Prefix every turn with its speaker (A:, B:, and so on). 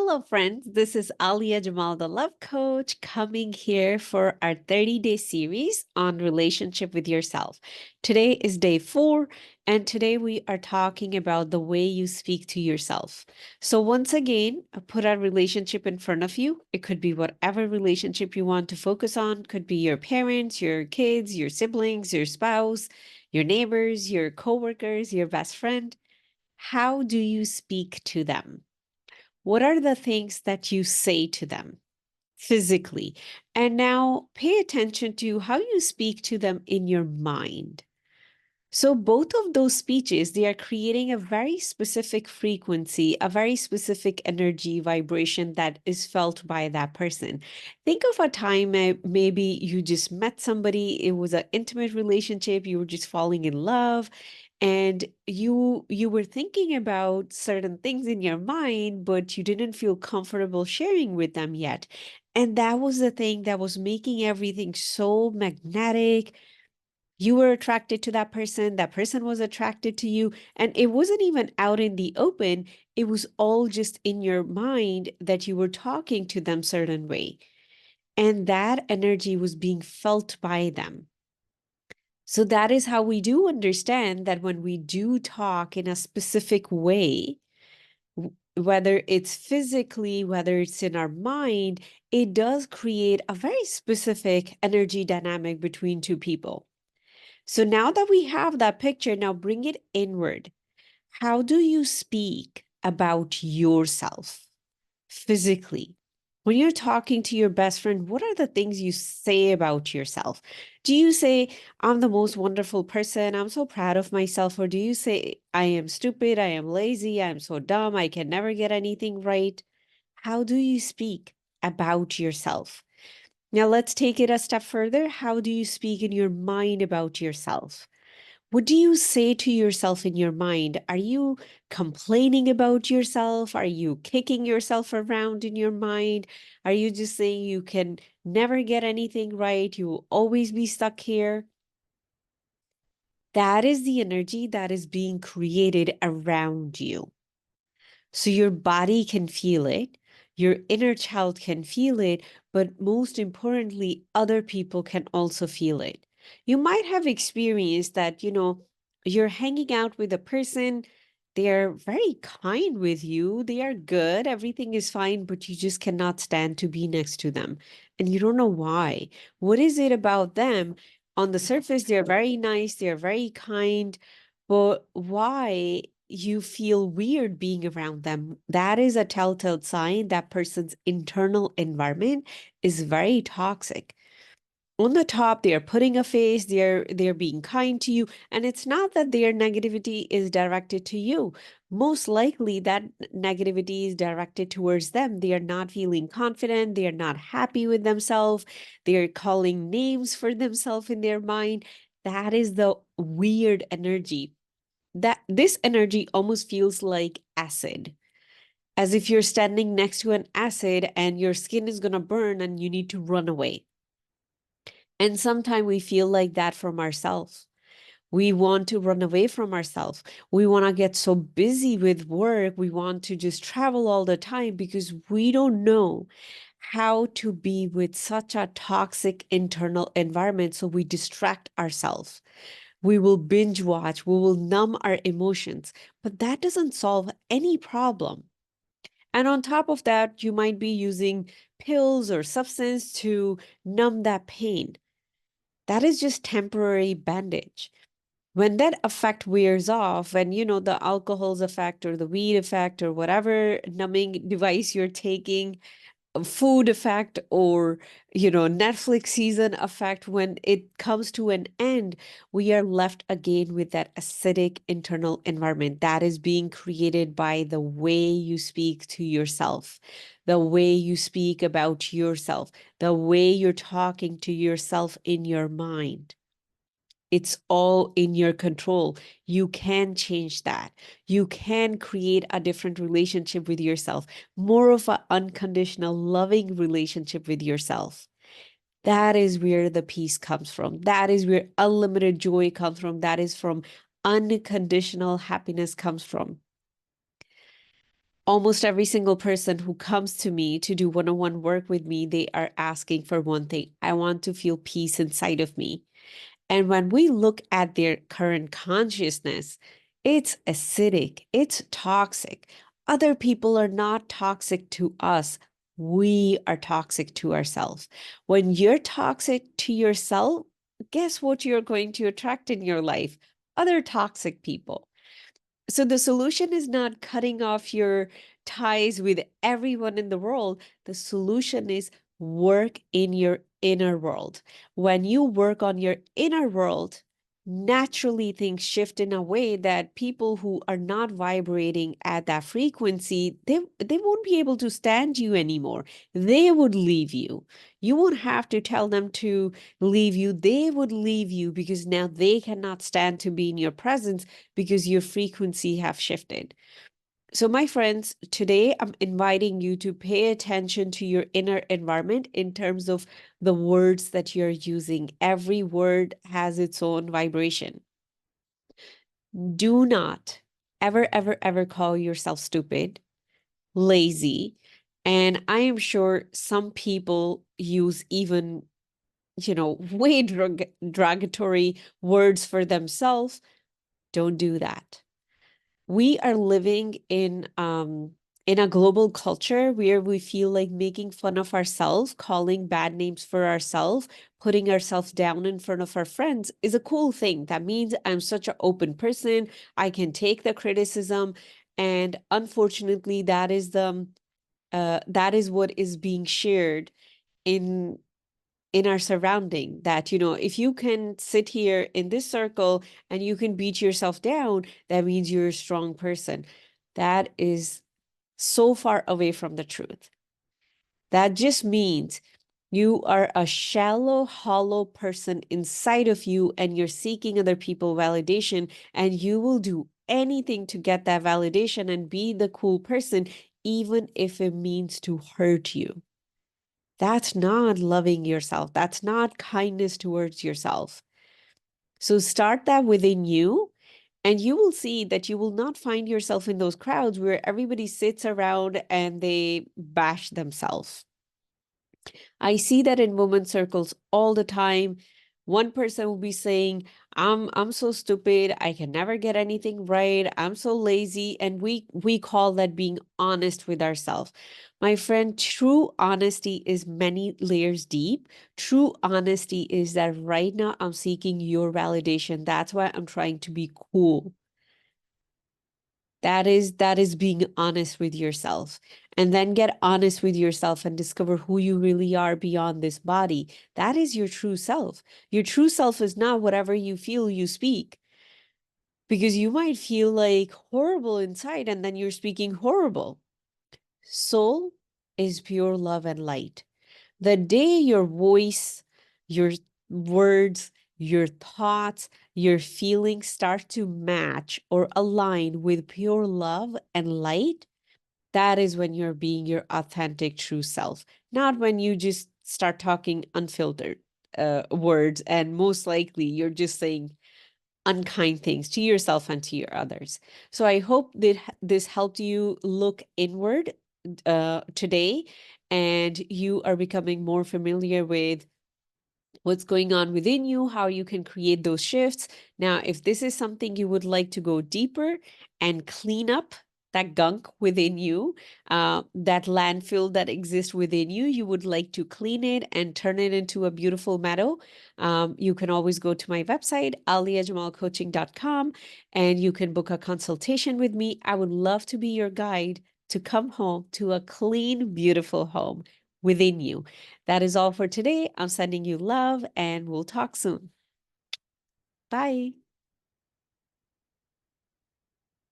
A: Hello, friends. This is Alia Jamal, the love coach, coming here for our 30-day series on relationship with yourself. Today is day 4, and today we are talking about the way you speak to yourself. So, once again, put our relationship in front of you. It could be whatever relationship you want to focus on, could be your parents, your kids, your siblings, your spouse, your neighbors, your coworkers, your best friend. How do you speak to them? What are the things that you say to them physically? And now pay attention to how you speak to them in your mind. So both of those speeches, they are creating a very specific frequency, a very specific energy vibration that is felt by that person. Think of a time maybe you just met somebody, it was an intimate relationship, you were just falling in love, and you were thinking about certain things in your mind, but you didn't feel comfortable sharing with them yet. And that was the thing that was making everything so magnetic. You were attracted to that person was attracted to you, and it wasn't even out in the open. It was all just in your mind that you were talking to them certain way. And that energy was being felt by them. So that is how we do understand that when we do talk in a specific way, whether it's physically, whether it's in our mind, it does create a very specific energy dynamic between two people. So now that we have that picture, now bring it inward. How do you speak about yourself physically? When you're talking to your best friend, what are the things you say about yourself? Do you say, I'm the most wonderful person, I'm so proud of myself? Or do you say, I am stupid, I am lazy, I'm so dumb, I can never get anything right? How do you speak about yourself? Now let's take it a step further. How do you speak in your mind about yourself? What do you say to yourself in your mind? Are you complaining about yourself? Are you kicking yourself around in your mind? Are you just saying you can never get anything right? You will always be stuck here. That is the energy that is being created around you. So your body can feel it, your inner child can feel it, but most importantly, other people can also feel it. You might have experienced that, you're hanging out with a person, they're very kind with you, they are good, everything is fine, but you just cannot stand to be next to them. And you don't know why. What is it about them? On the surface, they're very nice, they're very kind, but why you feel weird being around them? That is a telltale sign that person's internal environment is very toxic. On the top, they're putting a face, they're being kind to you, and it's not that their negativity is directed to you. Most likely that negativity is directed towards them. They are not feeling confident, they are not happy with themselves, they're calling names for themselves in their mind. That is the weird energy. That this energy almost feels like acid, as if you're standing next to an acid and your skin is going to burn and you need to run away. And sometimes we feel like that from ourselves. We want to run away from ourselves. We want to get so busy with work. We want to just travel all the time because we don't know how to be with such a toxic internal environment. So we distract ourselves. We will binge watch. We will numb our emotions. But that doesn't solve any problem. And on top of that, you might be using pills or substance to numb that pain. That is just temporary bandage. When that effect wears off, when the alcohol's effect or the weed effect or whatever numbing device you're taking, food effect or Netflix season effect, when it comes to an end, we are left again with that acidic internal environment that is being created by the way you speak to yourself, the way you speak about yourself, the way you're talking to yourself in your mind. It's all in your control. You can change that. You can create a different relationship with yourself, more of an unconditional, loving relationship with yourself. That is where the peace comes from. That is where unlimited joy comes from. That is from unconditional happiness comes from. Almost every single person who comes to me to do one-on-one work with me, they are asking for one thing. I want to feel peace inside of me. And when we look at their current consciousness, it's acidic, it's toxic. Other people are not toxic to us. We are toxic to ourselves. When you're toxic to yourself, guess what you're going to attract in your life? Other toxic people. So the solution is not cutting off your ties with everyone in the world. The solution is work in your inner world. When you work on your inner world, naturally things shift in a way that people who are not vibrating at that frequency, they won't be able to stand you anymore. They would leave you. You won't have to tell them to leave you. They would leave you because now they cannot stand to be in your presence because your frequency have shifted. So my friends, today I'm inviting you to pay attention to your inner environment in terms of the words that you're using. Every word has its own vibration. Do not ever, ever, ever call yourself stupid, lazy. And I am sure some people use even, way derogatory words for themselves. Don't do that. We are living in a global culture where we feel like making fun of ourselves, calling bad names for ourselves, putting ourselves down in front of our friends is a cool thing. That means I'm such an open person. I can take the criticism. And unfortunately, that is what is being shared in our surrounding, that if you can sit here in this circle and you can beat yourself down, that means you're a strong person. That is so far away from the truth. That just means you are a shallow, hollow person inside of you, and you're seeking other people validation, and you will do anything to get that validation and be the cool person, even if it means to hurt you. That's not loving yourself. That's not kindness towards yourself. So start that within you, and you will see that you will not find yourself in those crowds where everybody sits around and they bash themselves. I see that in women circles all the time. One person will be saying, I'm so stupid, I can never get anything right, I'm so lazy, and we call that being honest with ourselves. My friend, true honesty is many layers deep. True honesty is that right now I'm seeking your validation. That's why I'm trying to be cool. That is being honest with yourself. And then get honest with yourself and discover who you really are beyond this body. That is your true self. Your true self is not whatever you feel you speak. Because you might feel like horrible inside and then you're speaking horrible. Soul is pure love and light. The day your voice, your words, your thoughts, your feelings start to match or align with pure love and light, that is when you're being your authentic true self, not when you just start talking unfiltered words, and most likely you're just saying unkind things to yourself and to your others. So I hope that this helped you look inward today, and you are becoming more familiar with what's going on within you, how you can create those shifts. Now, if this is something you would like to go deeper and clean up that gunk within you, that landfill that exists within you, you would like to clean it and turn it into a beautiful meadow, you can always go to my website, aliajamalcoaching.com, and you can book a consultation with me. I would love to be your guide to come home to a clean, beautiful home within you. That is all for today. I'm sending you love, and we'll talk soon. Bye.